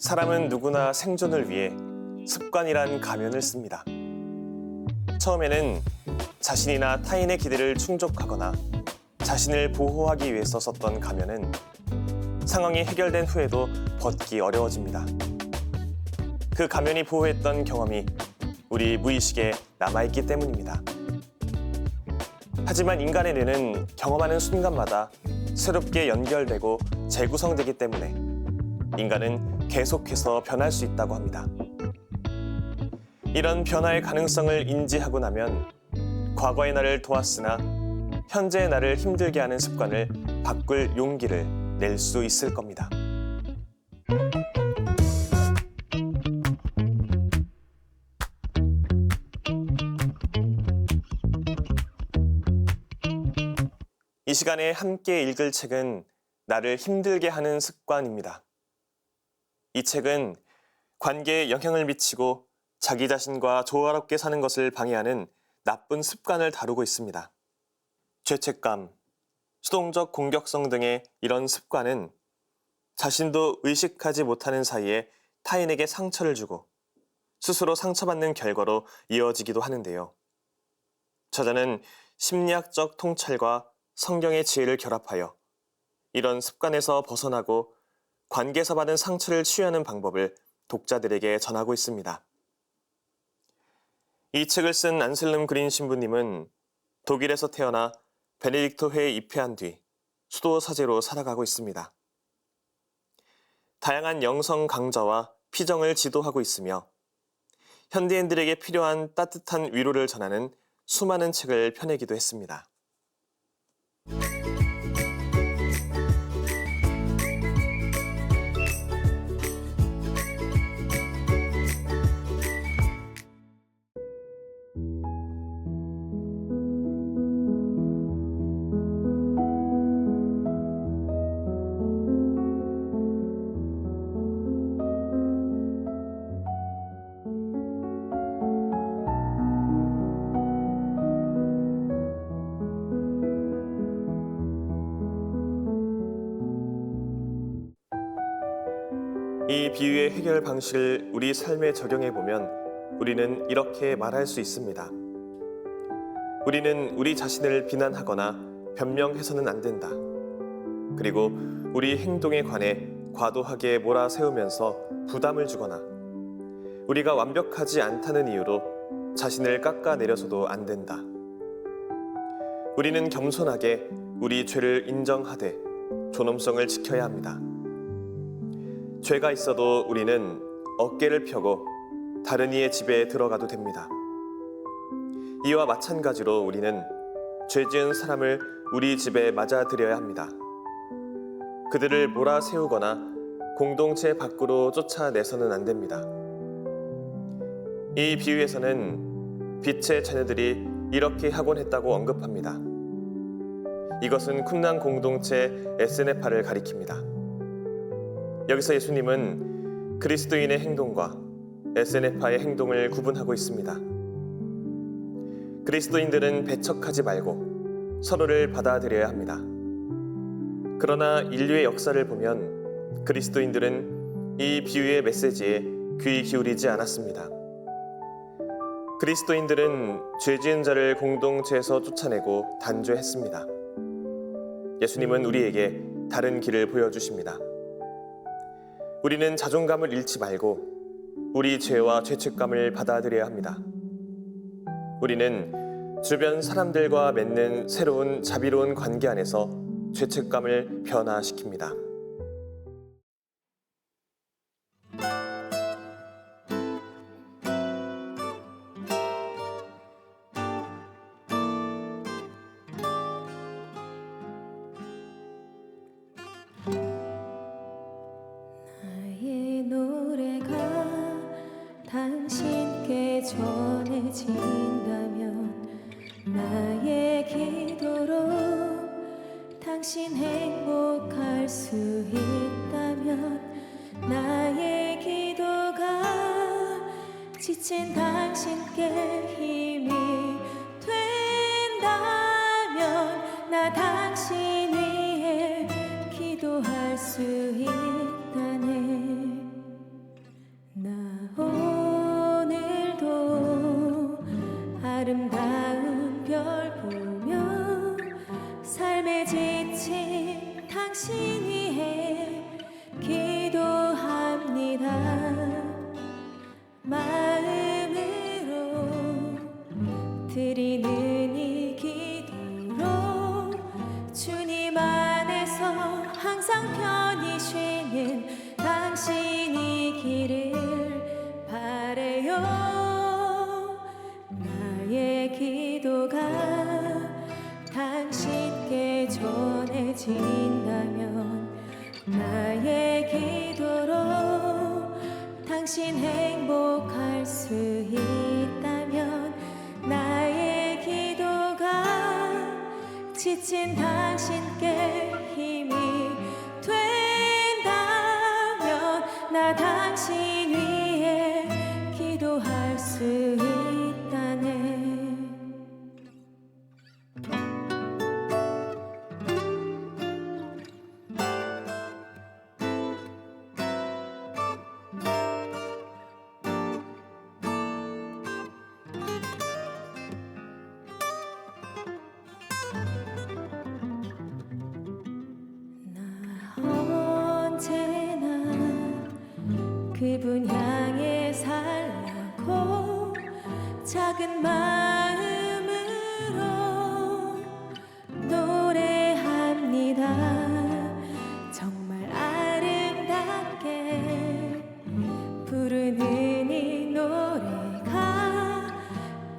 사람은 누구나 생존을 위해 습관이란 가면을 씁니다. 처음에는 자신이나 타인의 기대를 충족하거나 자신을 보호하기 위해서 썼던 가면은 상황이 해결된 후에도 벗기 어려워집니다. 그 가면이 보호했던 경험이 우리 무의식에 남아있기 때문입니다. 하지만 인간의 뇌는 경험하는 순간마다 새롭게 연결되고 재구성되기 때문에 인간은 계속해서 변할 수 있다고 합니다. 이런 변화의 가능성을 인지하고 나면 과거의 나를 도왔으나 현재의 나를 힘들게 하는 습관을 바꿀 용기를 낼 수 있을 겁니다. 이 시간에 함께 읽을 책은 나를 힘들게 하는 습관입니다. 이 책은 관계에 영향을 미치고 자기 자신과 조화롭게 사는 것을 방해하는 나쁜 습관을 다루고 있습니다. 죄책감, 수동적 공격성 등의 이런 습관은 자신도 의식하지 못하는 사이에 타인에게 상처를 주고 스스로 상처받는 결과로 이어지기도 하는데요. 저자는 심리학적 통찰과 성경의 지혜를 결합하여 이런 습관에서 벗어나고 관계에서 받은 상처를 치유하는 방법을 독자들에게 전하고 있습니다. 이 책을 쓴 안셀름 그린 신부님은 독일에서 태어나 베네딕토회에 입회한 뒤 수도 사제로 살아가고 있습니다. 다양한 영성 강좌와 피정을 지도하고 있으며 현대인들에게 필요한 따뜻한 위로를 전하는 수많은 책을 펴내기도 했습니다. 이 비유의 해결 방식을 우리 삶에 적용해보면 우리는 이렇게 말할 수 있습니다. 우리는 우리 자신을 비난하거나 변명해서는 안 된다. 그리고 우리 행동에 관해 과도하게 몰아세우면서 부담을 주거나 우리가 완벽하지 않다는 이유로 자신을 깎아내려서도 안 된다. 우리는 겸손하게 우리 죄를 인정하되 존엄성을 지켜야 합니다. 죄가 있어도 우리는 어깨를 펴고 다른 이의 집에 들어가도 됩니다. 이와 마찬가지로 우리는 죄 지은 사람을 우리 집에 맞아들여야 합니다. 그들을 몰아세우거나 공동체 밖으로 쫓아내서는 안 됩니다. 이 비유에서는 빛의 자녀들이 이렇게 하곤 했다고 언급합니다. 이것은 쿰난 공동체 SNF파를 가리킵니다. 여기서 예수님은 그리스도인의 행동과 SNF파의 행동을 구분하고 있습니다. 그리스도인들은 배척하지 말고 서로를 받아들여야 합니다. 그러나 인류의 역사를 보면 그리스도인들은 이 비유의 메시지에 귀 기울이지 않았습니다. 그리스도인들은 죄 지은 자를 공동체에서 쫓아내고 단죄했습니다. 예수님은 우리에게 다른 길을 보여주십니다. 우리는 자존감을 잃지 말고 우리 죄와 죄책감을 받아들여야 합니다. 우리는 주변 사람들과 맺는 새로운 자비로운 관계 안에서 죄책감을 변화시킵니다. 나의 노래가 당신께 전해진다면 나의 기도로 당신 행복할 수 있다면 나의 기도가 지친 당신께 힘이 된다면 나 당신 위해 기도할 수 있다네. 삶에 지친 당신 위해 기도합니다. 마음으로 드리는 이 기도로 주님 안에서 항상 편히 쉬는 당신이기를 바래요. 나의 기도가 당신께 전해진다면, 나의 기도로 당신 행복할 수 있다면, 나의 기도가 지친 당신께 힘이 된다면, 나 당신 위해 기도할 수 있다네. 언제나 그분 향해 살라고 작은 마음으로 노래합니다. 정말 아름답게 부르는 이 노래가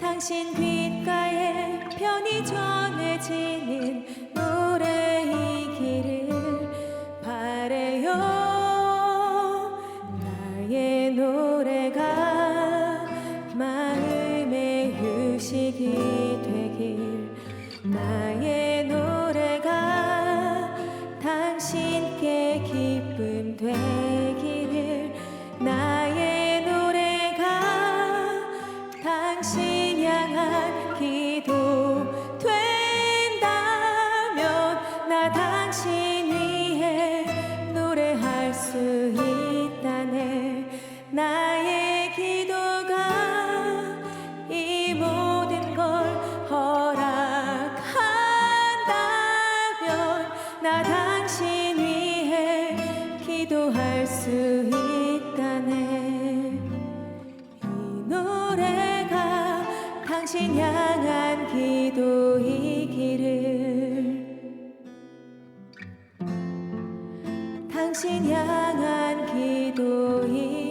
당신 귓가에 편히 전해지는 노래이기를 바래요. 나의 노래가 마음의 휴식이 되길, 나의 노래가 당신께 기쁨 되기를, 나의 노래가 당신 향한 기도 된다면, 나 당신 노래할 수 있다네. 나의 기도가 이 모든 걸 허락한다면, 나 당신 위해 기도할 수 있다네. 이 노래가 당신 향한 기도이기를, 당신 향한 기도이기를.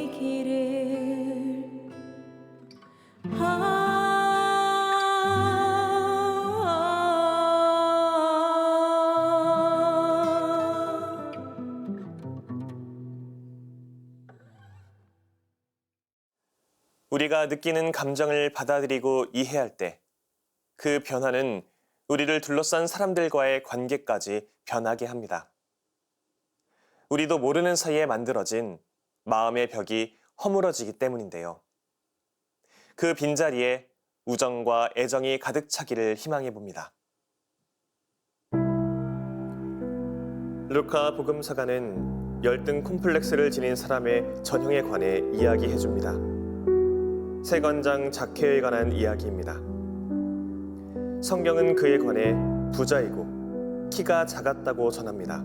우리가 느끼는 감정을 받아들이고 이해할 때 그 변화는 우리를 둘러싼 사람들과의 관계까지 변하게 합니다. 우리도 모르는 사이에 만들어진 마음의 벽이 허물어지기 때문인데요. 그 빈자리에 우정과 애정이 가득 차기를 희망해 봅니다. 루카 복음서가는 열등 콤플렉스를 지닌 사람의 전형에 관해 이야기해 줍니다. 세관장 자케에 관한 이야기입니다. 성경은 그에 관해 부자이고 키가 작았다고 전합니다.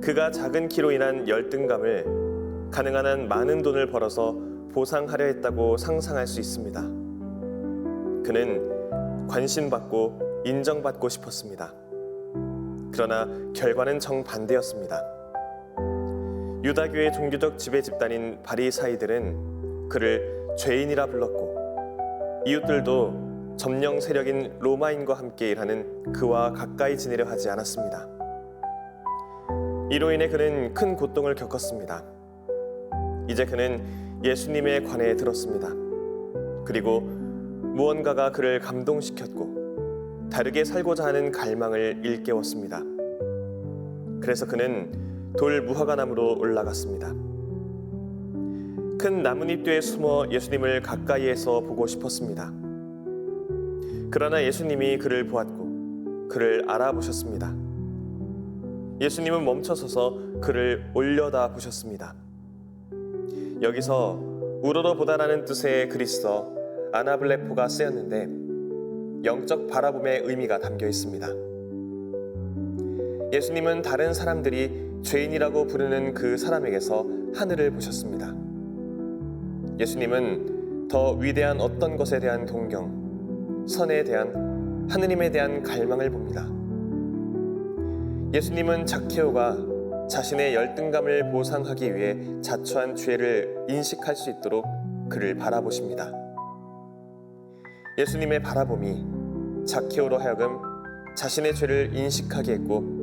그가 작은 키로 인한 열등감을 가능한 한 많은 돈을 벌어서 보상하려 했다고 상상할 수 있습니다. 그는 관심받고 인정받고 싶었습니다. 그러나 결과는 정반대였습니다. 유다교의 종교적 지배 집단인 바리사이들은 그를 죄인이라 불렀고, 이웃들도 점령 세력인 로마인과 함께 일하는 그와 가까이 지내려 하지 않았습니다. 이로 인해 그는 큰 고통을 겪었습니다. 이제 그는 예수님에 관해 들었습니다. 그리고 무언가가 그를 감동시켰고 다르게 살고자 하는 갈망을 일깨웠습니다. 그래서 그는 돌 무화과나무로 올라갔습니다. 큰 나뭇잎 뒤에 숨어 예수님을 가까이에서 보고 싶었습니다. 그러나 예수님이 그를 보았고 그를 알아보셨습니다. 예수님은 멈춰서서 그를 올려다 보셨습니다. 여기서 우러러보다라는 뜻의 그리스어 아나블레포가 쓰였는데 영적 바라봄의 의미가 담겨 있습니다. 예수님은 다른 사람들이 죄인이라고 부르는 그 사람에게서 하늘을 보셨습니다. 예수님은 더 위대한 어떤 것에 대한 동경, 선에 대한 하느님에 대한 갈망을 봅니다. 예수님은 zak케오가 자신의 열등감을 보상하기 위해 자초한 죄를 인식할 수 있도록 그를 바라보십니다. 예수님의 바라봄이 zak케오로 하여금 자신의 죄를 인식하게 했고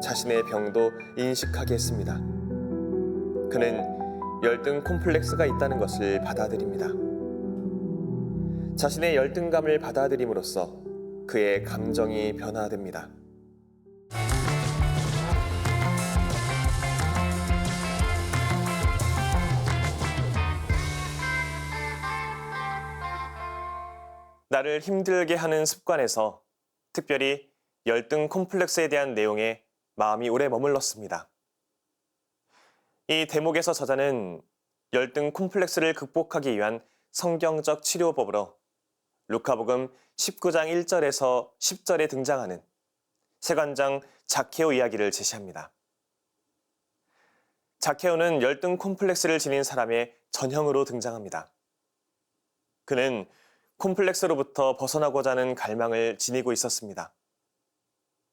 자신의 병도 인식하게 했습니다. 그는 열등 콤플렉스가 있다는 것을 받아들입니다. 자신의 열등감을 받아들임으로써 그의 감정이 변화됩니다. 나를 힘들게 하는 습관에서 특별히 열등 콤플렉스에 대한 내용에 마음이 오래 머물렀습니다. 이 대목에서 저자는 열등 콤플렉스를 극복하기 위한 성경적 치료법으로 루카복음 19장 1절에서 10절에 등장하는 세관장 zak케오 이야기를 제시합니다. zak케오는 열등 콤플렉스를 지닌 사람의 전형으로 등장합니다. 그는 콤플렉스로부터 벗어나고자 하는 갈망을 지니고 있었습니다.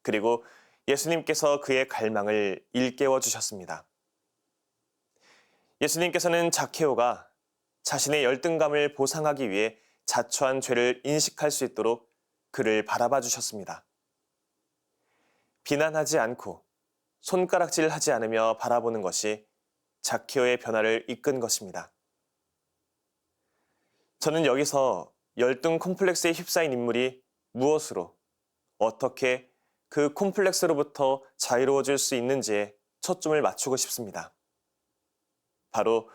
그리고 예수님께서 그의 갈망을 일깨워 주셨습니다. 예수님께서는 zak케오가 자신의 열등감을 보상하기 위해 자초한 죄를 인식할 수 있도록 그를 바라봐 주셨습니다. 비난하지 않고 손가락질하지 않으며 바라보는 것이 zak케오의 변화를 이끈 것입니다. 저는 여기서 열등 콤플렉스에 휩싸인 인물이 무엇으로, 어떻게 그 콤플렉스로부터 자유로워질 수 있는지에 초점을 맞추고 싶습니다. 바로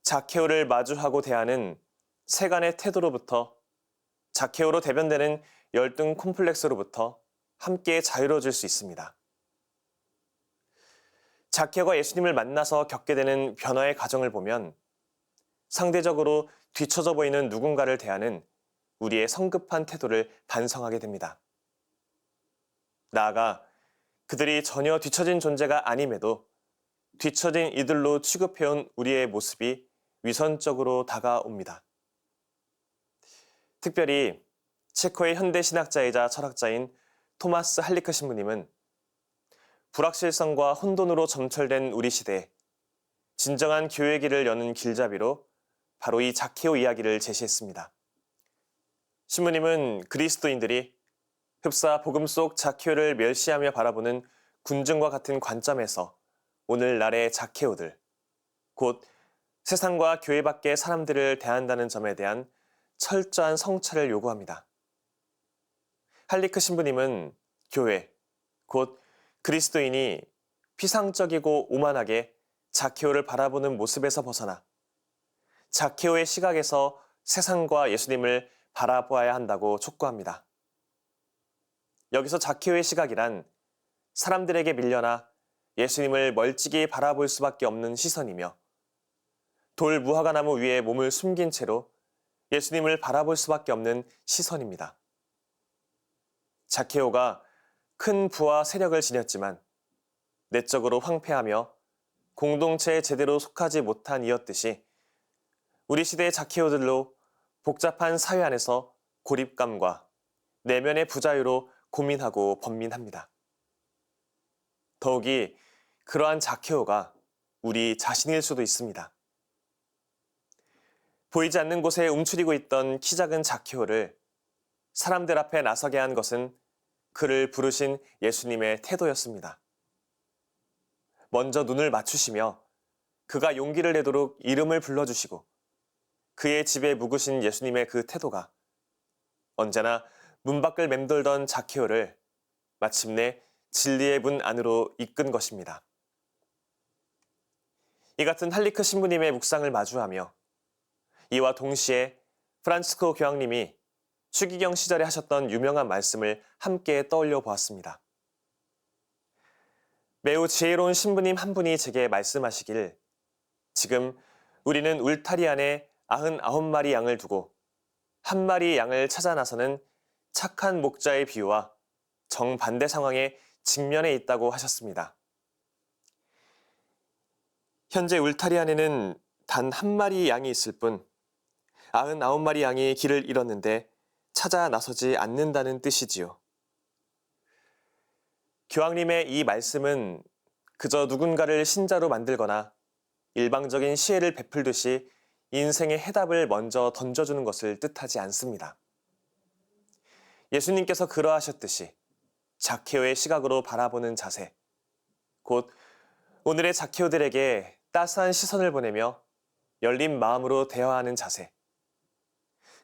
zak케오를 마주하고 대하는 세간의 태도로부터 zak케오로 대변되는 열등 콤플렉스로부터 함께 자유로워질 수 있습니다. zak케오가 예수님을 만나서 겪게 되는 변화의 과정을 보면 상대적으로 뒤처져 보이는 누군가를 대하는 우리의 성급한 태도를 반성하게 됩니다. 나아가 그들이 전혀 뒤처진 존재가 아님에도 뒤처진 이들로 취급해온 우리의 모습이 위선적으로 다가옵니다. 특별히 체코의 현대 신학자이자 철학자인 토마스 할리크 신부님은 불확실성과 혼돈으로 점철된 우리 시대에 진정한 교회의 길을 여는 길잡이로 바로 이 zak케오 이야기를 제시했습니다. 신부님은 그리스도인들이 흡사 복음 속 zak케오를 멸시하며 바라보는 군중과 같은 관점에서 오늘날의 zak케오들, 곧 세상과 교회 밖의 사람들을 대한다는 점에 대한 철저한 성찰을 요구합니다. 할리크 신부님은 교회, 곧 그리스도인이 피상적이고 오만하게 zak케오를 바라보는 모습에서 벗어나 zak케오의 시각에서 세상과 예수님을 바라보아야 한다고 촉구합니다. 여기서 zak케오의 시각이란 사람들에게 밀려나 예수님을 멀찍이 바라볼 수밖에 없는 시선이며 돌 무화과나무 위에 몸을 숨긴 채로 예수님을 바라볼 수밖에 없는 시선입니다. zak케오가 큰 부와 세력을 지녔지만 내적으로 황폐하며 공동체에 제대로 속하지 못한 이였듯이 우리 시대의 zak케오들로 복잡한 사회 안에서 고립감과 내면의 부자유로 고민하고 번민합니다. 더욱이 그러한 zak케오가 우리 자신일 수도 있습니다. 보이지 않는 곳에 움츠리고 있던 키 작은 zak케오를 사람들 앞에 나서게 한 것은 그를 부르신 예수님의 태도였습니다. 먼저 눈을 맞추시며 그가 용기를 내도록 이름을 불러주시고 그의 집에 묵으신 예수님의 그 태도가 언제나 문 밖을 맴돌던 zak케오를 마침내 진리의 문 안으로 이끈 것입니다. 이 같은 할리크 신부님의 묵상을 마주하며 이와 동시에 프란치스코 교황님이 추기경 시절에 하셨던 유명한 말씀을 함께 떠올려 보았습니다. 매우 지혜로운 신부님 한 분이 제게 말씀하시길 지금 우리는 울타리 안에 99마리 양을 두고 한 마리 양을 찾아 나서는 착한 목자의 비유와 정반대 상황에 직면에 있다고 하셨습니다. 현재 울타리 안에는 단 한 마리 양이 있을 뿐 99마리 양이 길을 잃었는데 찾아 나서지 않는다는 뜻이지요. 교황님의 이 말씀은 그저 누군가를 신자로 만들거나 일방적인 시혜를 베풀듯이 인생의 해답을 먼저 던져주는 것을 뜻하지 않습니다. 예수님께서 그러하셨듯이 자케오의 시각으로 바라보는 자세, 곧 오늘의 자케오들에게 따스한 시선을 보내며 열린 마음으로 대화하는 자세,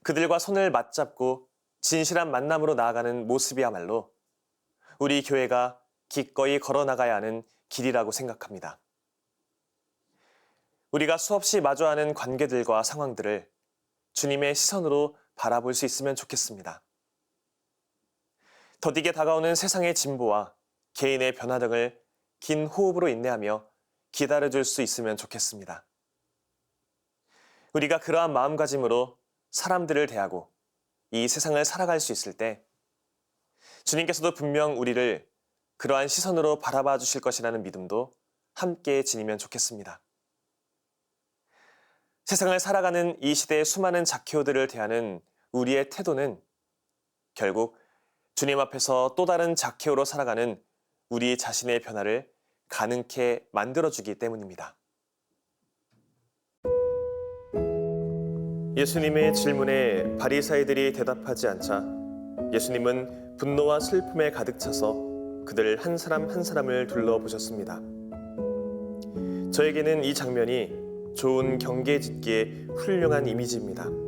그들과 손을 맞잡고 진실한 만남으로 나아가는 모습이야말로 우리 교회가 기꺼이 걸어나가야 하는 길이라고 생각합니다. 우리가 수없이 마주하는 관계들과 상황들을 주님의 시선으로 바라볼 수 있으면 좋겠습니다. 더디게 다가오는 세상의 진보와 개인의 변화 등을 긴 호흡으로 인내하며 기다려줄 수 있으면 좋겠습니다. 우리가 그러한 마음가짐으로 사람들을 대하고 이 세상을 살아갈 수 있을 때 주님께서도 분명 우리를 그러한 시선으로 바라봐 주실 것이라는 믿음도 함께 지니면 좋겠습니다. 세상을 살아가는 이 시대의 수많은 자케오들을 대하는 우리의 태도는 결국 주님 앞에서 또 다른 자케오로 살아가는 우리 자신의 변화를 가능케 만들어주기 때문입니다. 예수님의 질문에 바리사이들이 대답하지 않자 예수님은 분노와 슬픔에 가득 차서 그들 한 사람 한 사람을 둘러보셨습니다. 저에게는 이 장면이 좋은 경계 짓기의 훌륭한 이미지입니다.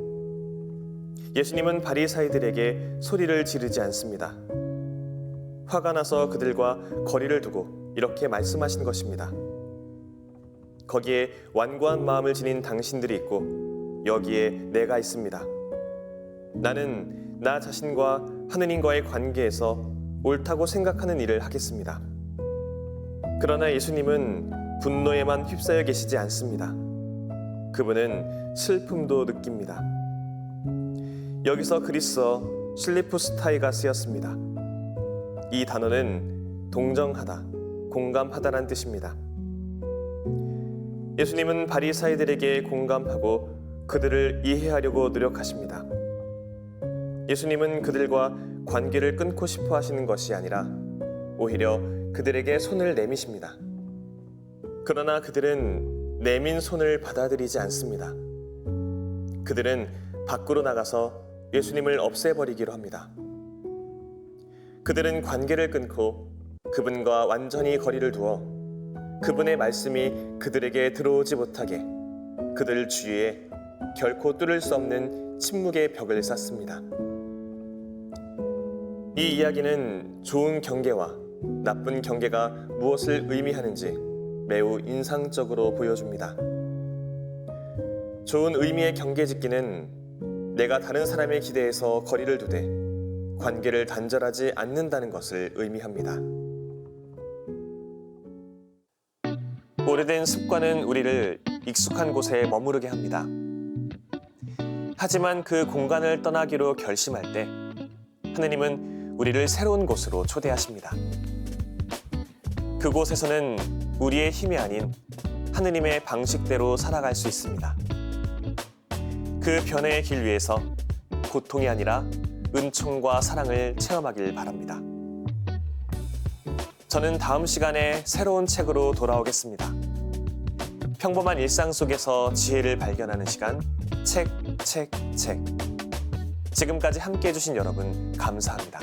예수님은 바리사이들에게 소리를 지르지 않습니다. 화가 나서 그들과 거리를 두고 이렇게 말씀하신 것입니다. 거기에 완고한 마음을 지닌 당신들이 있고 여기에 내가 있습니다. 나는 나 자신과 하느님과의 관계에서 옳다고 생각하는 일을 하겠습니다. 그러나 예수님은 분노에만 휩싸여 계시지 않습니다. 그분은 슬픔도 느낍니다. 여기서 그리스어 실리푸스타이가 쓰였습니다. 이 단어는 동정하다, 공감하다란 뜻입니다. 예수님은 바리사이들에게 공감하고 그들을 이해하려고 노력하십니다. 예수님은 그들과 관계를 끊고 싶어 하시는 것이 아니라 오히려 그들에게 손을 내미십니다. 그러나 그들은 내민 손을 받아들이지 않습니다. 그들은 밖으로 나가서 예수님을 없애버리기로 합니다. 그들은 관계를 끊고 그분과 완전히 거리를 두어 그분의 말씀이 그들에게 들어오지 못하게 그들 주위에 결코 뚫을 수 없는 침묵의 벽을 쌓습니다. 이 이야기는 좋은 경계와 나쁜 경계가 무엇을 의미하는지 매우 인상적으로 보여줍니다. 좋은 의미의 경계짓기는 내가 다른 사람의 기대에서 거리를 두되 관계를 단절하지 않는다는 것을 의미합니다. 오래된 습관은 우리를 익숙한 곳에 머무르게 합니다. 하지만 그 공간을 떠나기로 결심할 때 하느님은 우리를 새로운 곳으로 초대하십니다. 그곳에서는 우리의 힘이 아닌 하느님의 방식대로 살아갈 수 있습니다. 그 변화의 길 위에서 고통이 아니라 은총과 사랑을 체험하길 바랍니다. 저는 다음 시간에 새로운 책으로 돌아오겠습니다. 평범한 일상 속에서 지혜를 발견하는 시간, 책. 지금까지 함께해 주신 여러분 감사합니다.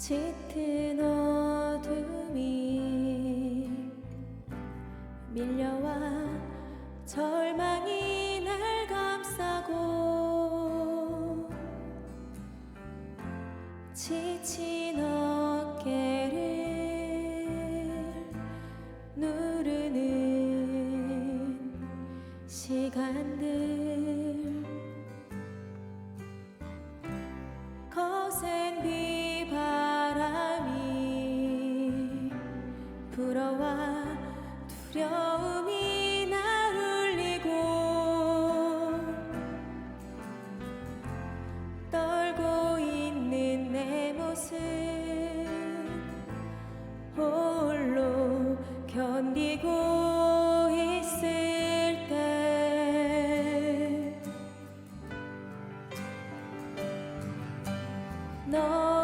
짙은 어둠이 밀려와 절망이 날 감싸고 지친 어깨를 누르는 시간들 너